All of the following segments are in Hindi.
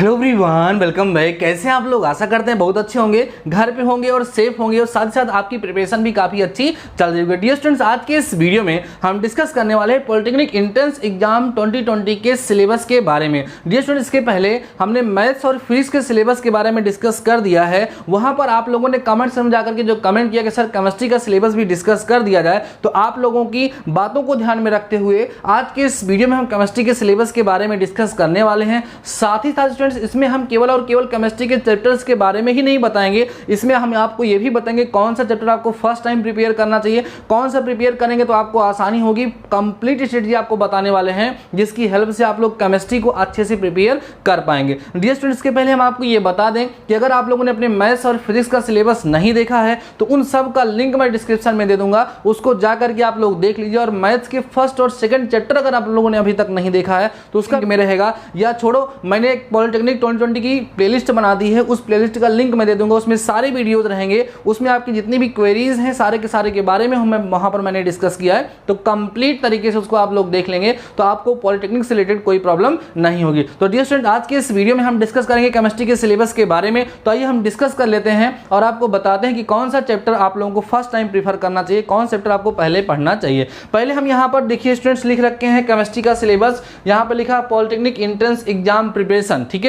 Hello everyone, welcome back. कैसे हैं आप लोग? आशा करते हैं बहुत अच्छे होंगे, घर पे होंगे और सेफ होंगे और साथ ही साथ आपकी प्रिपरेशन भी काफ़ी अच्छी चल रही होगी। डियर स्टूडेंट्स, आज के इस वीडियो में हम डिस्कस करने वाले हैं पॉलिटेक्निक एंट्रेंस एग्जाम 2020 के सिलेबस के बारे में। डियर स्टूडेंट्स, इसके पहले हमने मैथ्स और फिजिक्स के सिलेबस के बारे में डिस्कस कर दिया है। वहाँ पर आप लोगों ने कमेंट्स में जाकर के जो कमेंट किया कि सर केमिस्ट्री का सिलेबस भी डिस्कस कर दिया जाए, तो आप लोगों की बातों को ध्यान में रखते हुए आज के इस वीडियो में हम केमिस्ट्री के सिलेबस के बारे में डिस्कस करने वाले हैं। साथ ही साथ इसमें हम केवल और केवल केमिस्ट्री के चैप्टर्स के बारे में ही नहीं बताएंगे, इसमें हम आपको ये भी बताएंगे कौन सा चैप्टर आपको फर्स्ट टाइम प्रिपेयर करना चाहिए, कौन सा प्रिपेयर करेंगे तो आपको आसानी होगी। कंप्लीट स्ट्रेटजी आपको बताने वाले हैं जिसकी हेल्प से आप लोग केमिस्ट्री को अच्छे से प्रिपेयर कर पाएंगे। डियर स्टूडेंट्स, के पहले हम आपको ये बता दें कि अगर आप लोगों ने अपने मैथ्स और फिजिक्स का सिलेबस नहीं देखा है तो उन सब का लिंक मैं डिस्क्रिप्शन में दे दूंगा, उसको जाकर के आप लोग देख लीजिए। और मैथ्स के फर्स्ट और सेकंड चैप्टर अगर आप लोगों ने अभी तक नहीं देखा है तो उसका में रहेगा, या छोड़ो मैंने एक पॉलिटेक्निक 2020 की प्लेलिस्ट बना दी है, उस प्लेलिस्ट का लिंक मैं दे दूंगा, उसमें सारे वीडियोस रहेंगे, उसमें आपकी जितनी भी क्वेरीज हैं सारे के सारे के बारे में वहां पर मैंने डिस्कस किया है, तो कंप्लीट तरीके से उसको आप लोग देख लेंगे तो आपको पॉलिटेक्निक से रिलेटेड कोई प्रॉब्लम नहीं होगी। तो डियर स्टूडेंट, आज के इस वीडियो में हम डिस्कस करेंगे केमिस्ट्री के सिलेबस के बारे में। तो आइए हम डिस्कस कर लेते हैं और आपको बताते हैं कि कौन सा चैप्टर आप लोगों को फर्स्ट टाइम प्रीफर करना चाहिए, कौन सा चैप्टर आपको पहले पढ़ना चाहिए। पहले हम यहाँ पर देखिए स्टूडेंट्स लिख रखे हैं केमिस्ट्री का सिलेबस, यहाँ पर लिखा पॉलिटेक्निक एंट्रेंस एग्जाम प्रिपरेशन, ठीक है।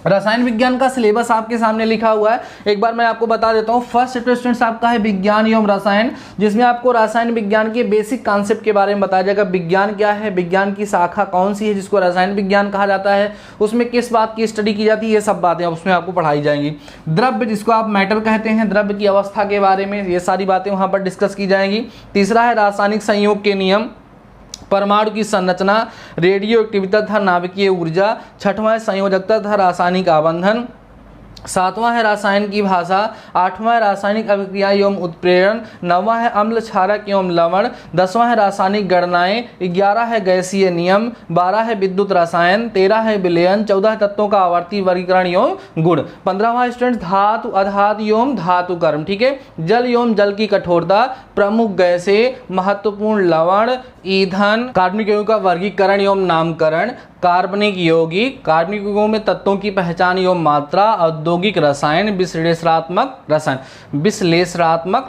रसायन विज्ञान का सिलेबस आपके सामने लिखा हुआ है, एक बार मैं आपको बता देता हूं। फर्स्ट चैप्टर स्टूडेंट्स आपका है विज्ञान एवं रसायन, जिसमें आपको रसायन विज्ञान के बेसिक कॉन्सेप्ट के बारे में बताया जाएगा। विज्ञान क्या है, विज्ञान की शाखा कौन सी है जिसको रसायन विज्ञान कहा जाता है, उसमें किस बात की स्टडी की जाती है, ये सब बातें उसमें आपको पढ़ाई जाएंगी। द्रव्य जिसको आप मैटर कहते हैं, द्रव्य की अवस्था के बारे में ये सारी बातें वहां पर डिस्कस की जाएंगी। तीसरा है रासायनिक संयोग के नियम, परमाणु की संरचना, रेडियो एक्टिविटी तथा नाभिकीय ऊर्जा। छठवां है संयोजकता तथा रासायनिक आबंधन। सातवां है रासायन की भाषा। आठवां है रासायनिक अभिक्रिया एवं उत्प्रेरण। नौवां है अम्ल क्षारक एवं लवण। 10वां है रासायनिक गणनाएं। 11 है गैसीय नियम। 12 है विद्युत रसायन। 13 है विलयन। 14 तत्वों का आवर्ती वर्गीकरण एवं गुण। 15वां स्टूडेंट धातु अधातु एवं धातु कर्म, ठीक है। जल एवं जल की कठोरता, प्रमुख गैसें, महत्वपूर्ण लवण, ईंधन, कार्बनिक यौगिकों का वर्गीकरण एवं नामकरण, कार्बनिक यौगिक, कार्बनिक यौगिकों में तत्वों की पहचान एवं मात्रा, औद्योगिक रसायन, विश्लेषणात्मक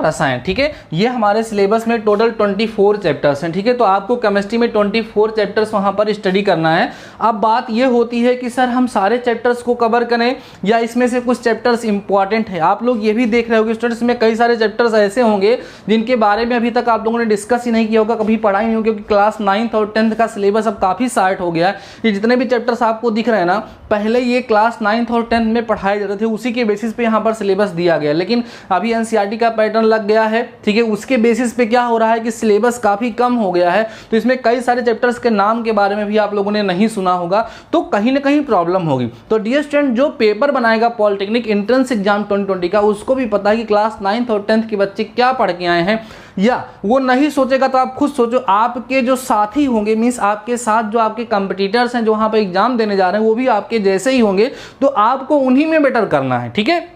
रसायन, ठीक है। ये हमारे सिलेबस में टोटल 24 चैप्टर्स हैं, ठीक है। तो आपको केमिस्ट्री में 24 चैप्टर्स वहां पर स्टडी करना है। अब बात ये होती है कि सर हम सारे चैप्टर्स को कवर करें या इसमें से कुछ चैप्टर्स इंपॉर्टेंट है। आप लोग ये भी देख रहे होंगे स्टूडेंट्स, में कई सारे चैप्टर्स ऐसे होंगे जिनके बारे में अभी तक आप लोगों ने डिस्कस ही नहीं किया होगा, कभी पढ़ा ही नहीं होगा, क्योंकि क्लास 9th और 10th का सिलेबस अब काफी शार्ट हो गया है। ये जितने भी चैप्टर्स आपको दिख रहे हैं ना, पहले ये क्लास 9th और 10th में पढ़ाए जाते थे, उसी के बेसिस पे यहाँ पर सिलेबस दिया गया। लेकिन अभी एनसीईआरटी का पैटर्न लग गया है, ठीक है। उसके बेसिस पे क्या हो रहा है कि सिलेबस काफी कम हो गया है, तो इसमें कई सारे चैप्टर्स के नाम के बारे में भी आप लोगों ने नहीं सुना होगा, तो कहीं ना कहीं प्रॉब्लम होगी। तो डियर स्टूडेंट, जो पेपर बनाएगा पॉलिटेक्निक एंट्रेंस एग्जाम 2020 का, उसको भी पता है कि क्लास 9th और 10th के बच्चे क्या पढ़ के आए हैं, या वो नहीं सोचेगा तो आप खुद सोचो, आपके जो साथी होंगे, मींस आपके साथ जो आपके कंपटीटर्स हैं जो वहां पर एग्जाम देने जा रहे हैं, वो भी आपके जैसे ही होंगे, तो आपको उन्हीं में बेटर करना है, ठीक है।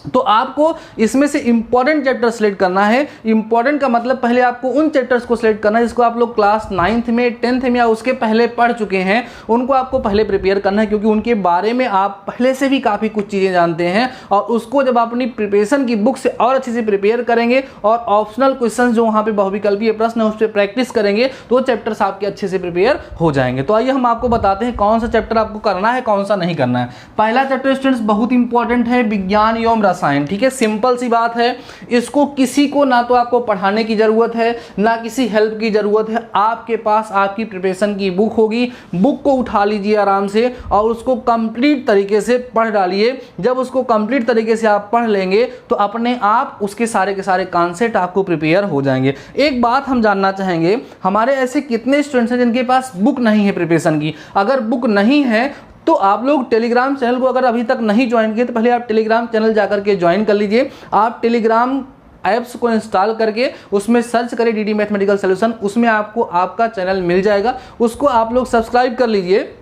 तो आपको इसमें से इंपॉर्टेंट चैप्टर सेलेक्ट करना है। इंपॉर्टेंट का मतलब पहले आपको उन चैप्टर्स को सिलेक्ट करना है जिसको आप लोग क्लास 9th में 10th में या उसके पहले पढ़ चुके हैं, उनको आपको पहले प्रिपेयर करना है, क्योंकि उनके बारे में आप पहले से भी काफ़ी कुछ चीज़ें जानते हैं। और उसको जब आप अपनी प्रिपरेशन की बुक से और अच्छे से प्रिपेयर करेंगे और ऑप्शनल क्वेश्चन जो वहाँ पर बहुविकल्पीय प्रश्न है उस पर प्रैक्टिस करेंगे, तो चैप्टर्स आपके अच्छे से प्रिपेयर हो जाएंगे। तो आइए हम आपको बताते हैं कौन सा चैप्टर आपको करना है, कौन सा नहीं करना है। पहला चैप्टर स्टूडेंट्स बहुत इंपॉर्टेंट है, विज्ञान एवं रसायन, ठीक है। सिंपल सी बात है, इसको किसी को ना तो आपको पढ़ाने की जरूरत है ना किसी हेल्प की जरूरत है। आपके पास आपकी प्रिपरेशन की बुक होगी, बुक को उठा लीजिए आराम से और उसको कंप्लीट तरीके से पढ़ डालिए। जब उसको कंप्लीट तरीके से आप पढ़ लेंगे तो अपने आप उसके सारे के सारे कॉन्सेप्ट आपको प्रिपेयर हो जाएंगे। एक बात हम जानना चाहेंगे, हमारे ऐसे कितने स्टूडेंट्स हैं जिनके पास बुक नहीं है प्रिपरेशन की? अगर बुक नहीं है तो आप लोग टेलीग्राम चैनल को अगर अभी तक नहीं ज्वाइन किए तो पहले आप टेलीग्राम चैनल जाकर के ज्वाइन कर लीजिए। आप टेलीग्राम ऐप्स को इंस्टॉल करके उसमें सर्च करें डीडी मैथमेटिकल सॉल्यूशन, उसमें आपको आपका चैनल मिल जाएगा, उसको आप लोग सब्सक्राइब कर लीजिए।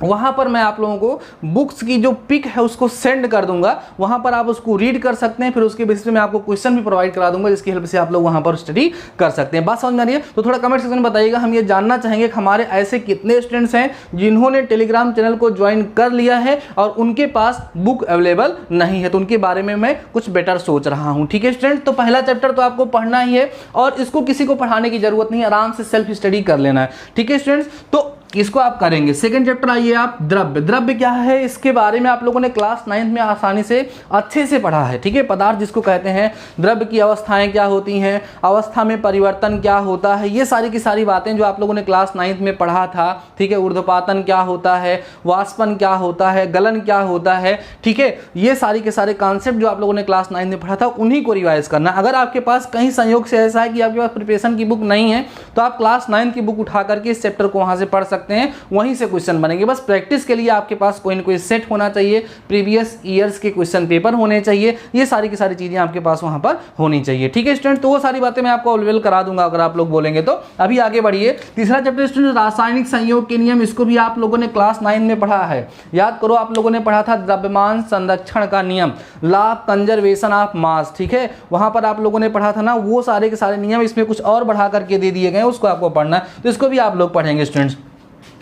वहाँ पर मैं आप लोगों को बुक्स की जो पिक है उसको सेंड कर दूंगा, वहाँ पर आप उसको रीड कर सकते हैं, फिर उसके बेसिस पे मैं आपको क्वेश्चन भी प्रोवाइड करा दूंगा जिसकी हेल्प से आप लोग वहाँ पर स्टडी कर सकते हैं। बात समझ में आ रही है? तो थोड़ा कमेंट सेक्शन में बताइएगा, हम ये जानना चाहेंगे कि हमारे ऐसे कितने स्टूडेंट्स हैं जिन्होंने टेलीग्राम चैनल को ज्वाइन कर लिया है और उनके पास बुक अवेलेबल नहीं है, तो उनके बारे में मैं कुछ बेटर सोच रहा हूँ। ठीक है स्टूडेंट, तो पहला चैप्टर तो आपको पढ़ना ही है और इसको किसी को पढ़ाने की जरूरत नहीं है, आराम से सेल्फ स्टडी कर लेना है। ठीक है स्टूडेंट्स, तो इसको आप करेंगे। सेकंड चैप्टर आइए आप, द्रव्य। द्रव्य क्या है, इसके बारे में आप लोगों ने क्लास 9th में आसानी से अच्छे से पढ़ा है। ठीक है, पदार्थ जिसको कहते हैं, द्रव्य की अवस्थाएं क्या होती हैं, अवस्था में परिवर्तन क्या होता है, ये सारी की सारी बातें जो आप लोगों ने क्लास 9th में पढ़ा था। ठीक है, ऊर्ध्वपातन क्या होता है, वाष्पन क्या होता है, गलन क्या होता है। ठीक है, ये सारी के सारे कॉन्सेप्ट जो आप लोगों ने क्लास 9th में पढ़ा था उन्हीं को रिवाइज करना। अगर आपके पास कहीं संयोग से ऐसा है कि आपके पास प्रिपरेशन की बुक नहीं है तो आप क्लास 9th की बुक उठा करके इस चैप्टर को वहां से पढ़ सकते हैं, वहीं से क्वेश्चन बनेंगे। बस प्रैक्टिस के लिए आपके पास कोई ना कोई सेट होना चाहिए, प्रीवियस ईयर्स के क्वेश्चन पेपर होने चाहिए, ये सारी की सारी चीजें आपके पास वहां पर होनी चाहिए। ठीक है स्टूडेंट, तो वो सारी बातें मैं आपको अवेलेबल करा दूंगा अगर आप लोग बोलेंगे तो। अभी आगे बढ़िए, तीसरा चैप्टर स्टूडेंट रासायनिक संयोग के नियम, इसको भी आप लोगों ने क्लास 9 में पढ़ा है। याद करो, आप लोगों ने पढ़ा था द्रव्यमान संरक्षण का नियम, law of conservation of mass. ठीक है, वहां पर आप लोगों ने पढ़ा था ना, वो सारे के सारे नियम इसमें कुछ और बढ़ा करके दे दिए गए, उसको आपको पढ़ना है, तो इसको भी आप लोग पढ़ेंगे स्टूडेंट्स।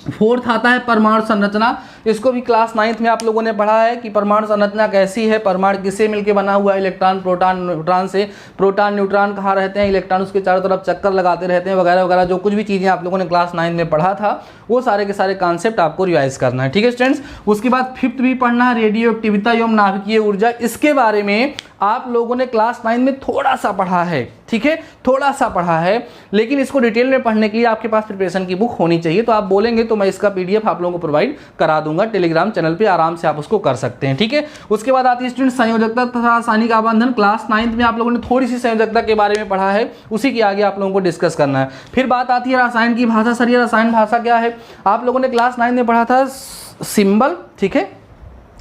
फोर्थ आता है परमाणु संरचना, इसको भी क्लास 9th में आप लोगों ने पढ़ा है कि परमाणु संरचना कैसी है, परमाणु किससे मिलकर बना हुआ है, इलेक्ट्रॉन प्रोटॉन न्यूट्रॉन से, प्रोटॉन न्यूट्रॉन कहाँ रहते हैं, इलेक्ट्रॉन उसके चारों तरफ चक्कर लगाते रहते हैं, वगैरह वगैरह, जो कुछ भी चीज़ें आप लोगों ने क्लास 9 में पढ़ा था वो सारे के सारे कॉन्सेप्ट आपको रिवाइज करना है। ठीक है स्टूडेंट्स, उसके बाद फिफ्थ भी पढ़ना है, रेडियो एक्टिविटी एवं नाभिकीय ऊर्जा। इसके बारे में आप लोगों ने क्लास 9 में थोड़ा सा पढ़ा है। ठीक है, थोड़ा सा पढ़ा है, लेकिन इसको डिटेल में पढ़ने के लिए आपके पास प्रिपरेशन की बुक होनी चाहिए, तो आप बोलेंगे तो मैं इसका PDF आप लोगों को प्रोवाइड करा दूंगा टेलीग्राम चैनल पे, आराम से आप उसको कर सकते हैं। ठीक है, उसके बाद आती है स्टूडेंट संयोजकता तथा रासायनिक आबंधन। क्लास 9th में आप लोगों ने थोड़ी सी संयोजकता के बारे में पढ़ा है, उसी के आगे आप लोगों को डिस्कस करना है। फिर बात आती है रसायन की भाषा। सर ये रसायन भाषा क्या है, आप लोगों ने क्लास 9 में पढ़ा था सिंबल। ठीक है,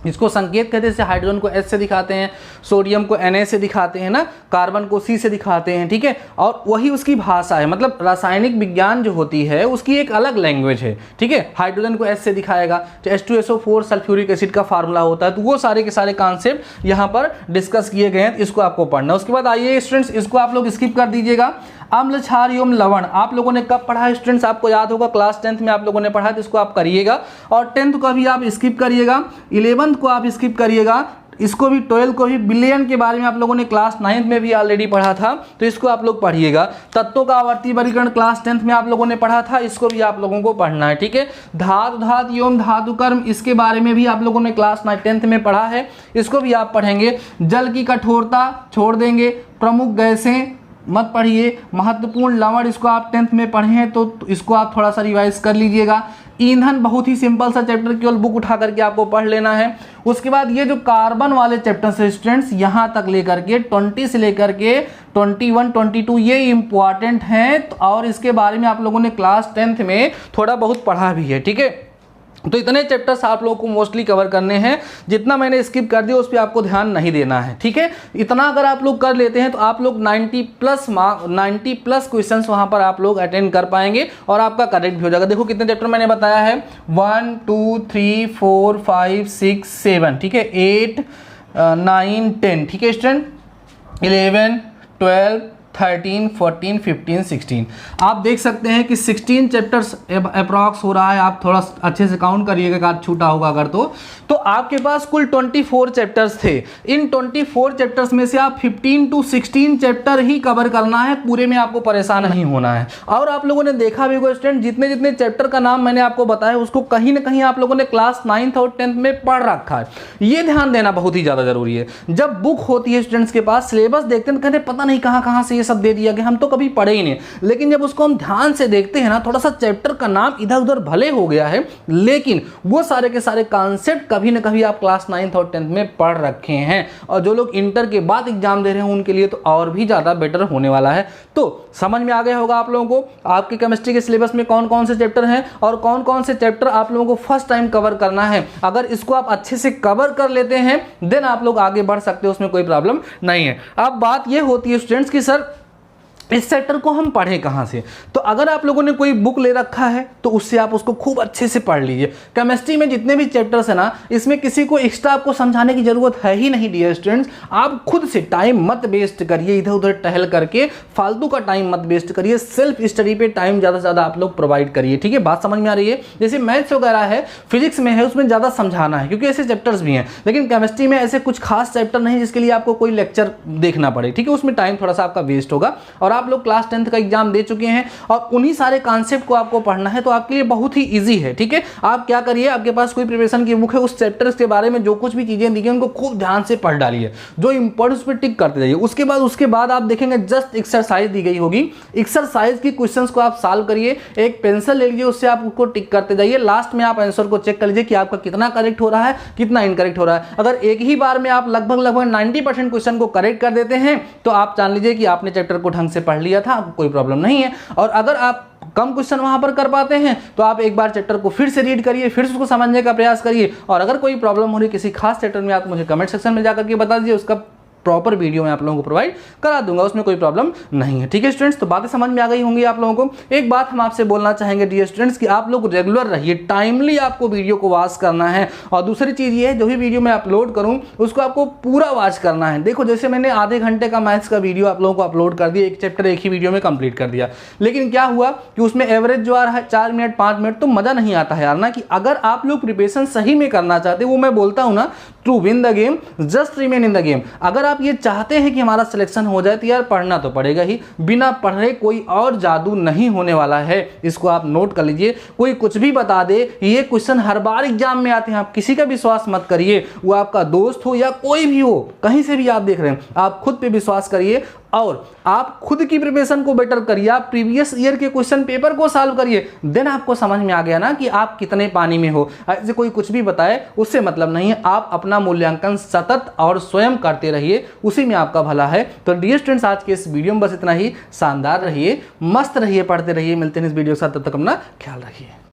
इसको संकेत कहते हैं, जैसे हाइड्रोजन को H से दिखाते हैं, सोडियम को Na से दिखाते हैं ना, कार्बन को C से दिखाते हैं। ठीक है, और वही उसकी भाषा है, मतलब रासायनिक विज्ञान जो होती है उसकी एक अलग लैंग्वेज है। ठीक है, हाइड्रोजन को H से दिखाएगा तो H2SO4 सल्फ्यूरिक एसिड का फार्मूला होता है, तो वो सारे के सारे कॉन्सेप्ट यहाँ पर डिस्कस किए गए हैं, इसको आपको पढ़ना। उसके बाद आइए स्टूडेंट्स, इसको आप लोग स्किप कर दीजिएगा। अम्ल क्षार एवं लवण आप लोगों ने कब पढ़ा है स्टूडेंट्स, आपको याद होगा क्लास 10th में आप लोगों ने पढ़ा है, तो इसको आप करिएगा। और 10th को भी आप स्किप करिएगा, 11th को आप स्किप करिएगा, इसको भी 12 को भी। बिलियन के बारे में आप लोगों ने क्लास 9th में भी ऑलरेडी पढ़ा था, तो इसको आप लोग पढ़िएगा। तत्वों का आवर्ती वर्गीकरण क्लास 10th में आप लोगों ने पढ़ा था, इसको भी आप लोगों को पढ़ना है। ठीक है, धातु धातु एवं धातु कर्म, इसके बारे में भी आप लोगों ने क्लास 10th में पढ़ा है, इसको भी आप पढ़ेंगे। जल की कठोरता छोड़ देंगे, प्रमुख गैसें मत पढ़िए, महत्वपूर्ण लवण इसको आप 10th में पढ़े हैं तो इसको आप थोड़ा सा रिवाइज कर लीजिएगा। ईंधन बहुत ही सिंपल सा चैप्टर, केवल बुक उठा करके आपको पढ़ लेना है। उसके बाद ये जो कार्बन वाले चैप्टर्स है स्टूडेंट्स, यहाँ तक लेकर के 20 से लेकर के 21, 22 ये इंपॉर्टेंट हैं, और इसके बारे में आप लोगों ने क्लास 10th में थोड़ा बहुत पढ़ा भी है। ठीक है, तो इतने चैप्टर्स आप लोगों को मोस्टली कवर करने हैं, जितना मैंने स्किप कर दिया उस पर आपको ध्यान नहीं देना है। ठीक है, इतना अगर आप लोग कर लेते हैं तो आप लोग 90 प्लस क्वेश्चंस वहां पर आप लोग अटेंड कर पाएंगे और आपका करेक्ट भी हो जाएगा। देखो कितने चैप्टर मैंने बताया है, 1 2 3 4 5 6 7। ठीक है, 8 9 10। ठीक है स्टूडेंट, 11 12 13 14 15 16 आप देख सकते हैं कि 16 चैप्टर्स अप्रॉक्स हो रहा है। आप थोड़ा अच्छे से काउंट करिएगा, अगर छूटा होगा अगर तो आपके पास कुल 24 चैप्टर्स थे। इन 24 चैप्टर्स में से आप 15 to 16 चैप्टर ही कवर करना है, पूरे में आपको परेशान नहीं होना है। और आप लोगों ने देखा भी होगा स्टूडेंट, जितने जितने चैप्टर का नाम मैंने आपको बताया उसको कहीं ना कहीं आप लोगों ने क्लास 9th और 10th में पढ़ रखा है। ये ध्यान देना बहुत ही ज़्यादा जरूरी है। जब बुक होती है स्टूडेंट्स के पास, सिलेबस देखते हैं तो कहते पता नहीं कहाँ कहाँ से ये सब दे दिया गया, हम तो कभी पढ़े ही नहीं। लेकिन जब उसको हम ध्यान से देखते हैं ना, थोड़ा सा चैप्टर का नाम इधर उधर भले हो गया है, लेकिन वो सारे के सारे कॉन्सेप्ट कभी ना कभी आप क्लास 9th और 10th में पढ़ रखे हैं। और जो लोग इंटर के बाद एग्जाम दे रहे हैं उनके लिए तो और भी ज़्यादा बेटर होने वाला है। तो समझ में आ गया होगा आप लोगों को आपके केमिस्ट्री के सिलेबस में कौन कौन से चैप्टर हैं और कौन कौन से चैप्टर आप लोगों को फर्स्ट टाइम कवर करना है। अगर इसको आप अच्छे से कवर कर लेते हैं देन आप लोग आगे बढ़ सकते हो, उसमें कोई प्रॉब्लम नहीं है। अब बात ये होती है स्टूडेंट्स की सर इस चैप्टर को हम पढ़ें कहाँ से? तो अगर आप लोगों ने कोई बुक ले रखा है तो उससे आप उसको खूब अच्छे से पढ़ लीजिए। केमिस्ट्री में जितने भी चैप्टर्स है ना, इसमें किसी को एक्स्ट्रा आपको समझाने की जरूरत है ही नहीं डियर स्टूडेंट्स। आप खुद से टाइम मत वेस्ट करिए इधर उधर टहल करके, फालतू का टाइम मत वेस्ट करिए, सेल्फ स्टडी पे टाइम ज़्यादा से ज़्यादा आप लोग प्रोवाइड करिए। ठीक है, बात समझ में आ रही है? जैसे मैथ्स वगैरह है, फिजिक्स में है, उसमें ज़्यादा समझाना है क्योंकि ऐसे चैप्टर्स भी हैं, लेकिन केमिस्ट्री में ऐसे कुछ खास चैप्टर नहीं जिसके लिए आपको कोई लेक्चर देखना पड़े। ठीक है, उसमें टाइम थोड़ा सा आपका वेस्ट होगा। और आप लोग क्लास 10th का एग्जाम दे चुके हैं और उन्हीं सारे कॉन्सेप्ट को आपको पढ़ना है, तो आपके लिए बहुत ही इजी है। ठीक है, आप क्या करिए, आपके पास कोई प्रिपरेशन की बुक है, उस चैप्टर्स के बारे में जो कुछ भी चीजें दी गई उनको खूब ध्यान से पढ़ डालिए, जो इंपॉर्टेंट उस पर टिक करते जाइए। उसके बाद आप देखेंगे जस्ट एक्सरसाइज दी गई होगी, एक्सरसाइज की क्वेश्चंस को आप सॉल्व करिए, एक पेंसिल ले लीजिए, उससे आप उसको टिक करते जाइए। लास्ट में आप आंसर को चेक कर लीजिए कि आपका कितना करेक्ट हो रहा है, कितना इनकरेक्ट हो रहा है। अगर एक ही बार में आप लगभग 90% क्वेश्चन को करेक्ट कर देते हैं तो आप जान लीजिए कि आपने चैप्टर को ढंग से पढ़ लिया था, आपको कोई प्रॉब्लम नहीं है। और अगर आप कम क्वेश्चन वहां पर कर पाते हैं तो आप एक बार चैप्टर को फिर से रीड करिए, फिर से उसको समझने का प्रयास करिए। और अगर कोई प्रॉब्लम हो रही किसी खास चैप्टर में, आप मुझे कमेंट सेक्शन में जाकर के बता दीजिए, उसका प्रॉपर वीडियो मैं आप लोगों को प्रोवाइड करा दूंगा, उसमें कोई प्रॉब्लम नहीं है। ठीक है स्टूडेंट्स, तो बातें समझ में आ गई होंगी आप लोगों को। एक बात हम आपसे बोलना चाहेंगे डियर स्टूडेंट्स कि आप लोग रेगुलर रहिए, टाइमली आपको वीडियो को वॉच करना है। और दूसरी चीज़ ये है, जो भी वीडियो मैं अपलोड करूँ उसको आपको पूरा वॉच करना है। देखो, जैसे मैंने आधे घंटे का मैथ्स का वीडियो आप लोगों को अपलोड कर दिया, एक चैप्टर एक ही वीडियो में कंप्लीट कर दिया, लेकिन क्या हुआ कि उसमें एवरेज जो आ रहा है 4 मिनट 5 मिनट, तो मज़ा नहीं आता है यार ना। कि अगर आप लोग प्रिपरेशन सही में करना चाहते, वो मैं बोलता हूँ ना, to win the game just remain in the game. अगर आप ये चाहते हैं कि हमारा सिलेक्शन हो जाए तो यार पढ़ना तो पड़ेगा ही, बिना पढ़े कोई और जादू नहीं होने वाला है। इसको आप नोट कर लीजिए। कोई कुछ भी बता दे, ये क्वेश्चन हर बार एग्जाम में आते हैं, आप किसी का विश्वास मत करिए, वो आपका दोस्त हो या कोई भी हो, कहीं से भी आप देख रहे हैं, आप खुद पे विश्वास करिए और आप खुद की प्रिपरेशन को बेटर करिए। आप प्रीवियस ईयर के क्वेश्चन पेपर को सॉल्व करिए, देन आपको समझ में आ गया ना कि आप कितने पानी में हो। ऐसे कोई कुछ भी बताए उससे मतलब नहीं है, आप अपना मूल्यांकन सतत और स्वयं करते रहिए, उसी में आपका भला है। तो डियर स्टूडेंट्स, आज के इस वीडियो में बस इतना ही। शानदार रहिए, मस्त रहिए, पढ़ते रहिए। मिलते हैं इस वीडियो के साथ, तब तक अपना ख्याल रखिए।